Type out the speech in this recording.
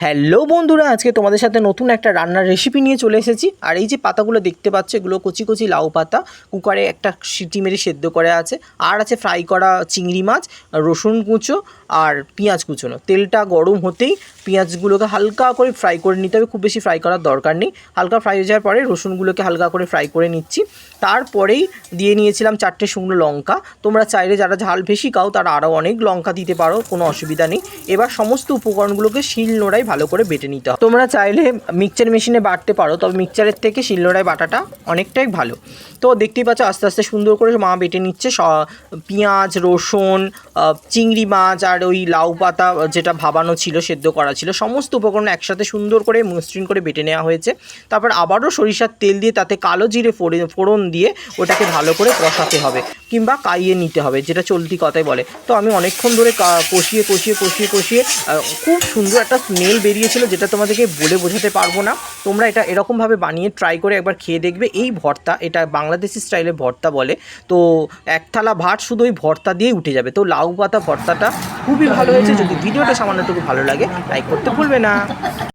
Hello বন্ধুরা, আজকে তোমাদের সাথে নতুন একটা রান্নার রেসিপি নিয়ে চলে এসেছি। আর এই যে পাতাগুলো দেখতে পাচ্ছ, এগুলো কচি কচি লাউ পাতা। কুকারে একটা সিটি মেরে সেদ্ধ করে আছে। আর আছে ফ্রাই করা চিংড়ি মাছ, রসুন কুচো আর পেঁয়াজ কুচোনো। তেলটা গরম হতেই পেঁয়াজগুলোকে হালকা করে ফ্রাই করে নিতে হবে, খুব বেশি ফ্রাই করার দরকার নেই। হালকা ফ্রাই হয়ে যাওয়ার পরে রসুনগুলোকে হালকা করে ফ্রাই করে নিচ্ছি। তারপরেই দিয়ে নিয়েছিলাম 4টে শুকনো লঙ্কা। তোমরা চাইলে যারা ঝাল বেশি খাও তারা আরও অনেক লঙ্কা দিতে পারো, কোনো অসুবিধা নেই। এবার সমস্ত উপকরণগুলোকে শিলনোড়ায় ভালো করে বেটে নিতে হবে। তোমরা চাইলে মিক্সচার মেশিনে বাটতে পারো, তবে মিক্সচারের থেকে শিলনোড়ায় বাটাটা অনেকটাই ভালো। তো দেখতেই পাচ্ছ আস্তে আস্তে সুন্দর করে মা বেটে নিচ্ছে। পেঁয়াজ, রসুন, চিংড়ি মাছ আর ওই লাউ পাতা যেটা ভাবানো ছিল, সেদ্ধ করা ছিল, সমস্ত উপকরণ একসাথে সুন্দর করে মসৃণ করে বেটে নেওয়া হয়েছে। তারপর আবারও সরিষার তেল দিয়ে তাতে কালো জিরে ফোড়ন দিয়ে ওটাকে ভালো করে কষাতে হবে কিংবা কাইয়ে নিতে হবে, যেটা চলতি কথায় বলে। তো আমি অনেকক্ষণ ধরে কষিয়ে কষিয়ে কষিয়ে কষিয়ে খুব সুন্দর একটা স্মেল বেরিয়েছিল, যেটা তোমাদেরকে বলে বোঝাতে পারবো না। তোমরা এটা এরকমভাবে বানিয়ে ট্রাই করে একবার খেয়ে দেখবে। এই ভর্তা, এটা বাংলাদেশি স্টাইলের ভর্তা বলে। তো এক থালা ভাত শুধু ওই ভর্তা দিয়েই উঠে যাবে। তো লাউ পাতা ভর্তাটা খুবই ভালো হয়েছে। যদি ভিডিওটা সামান্যটুকু ভালো লাগে, লাইক করতে ভুলবে না।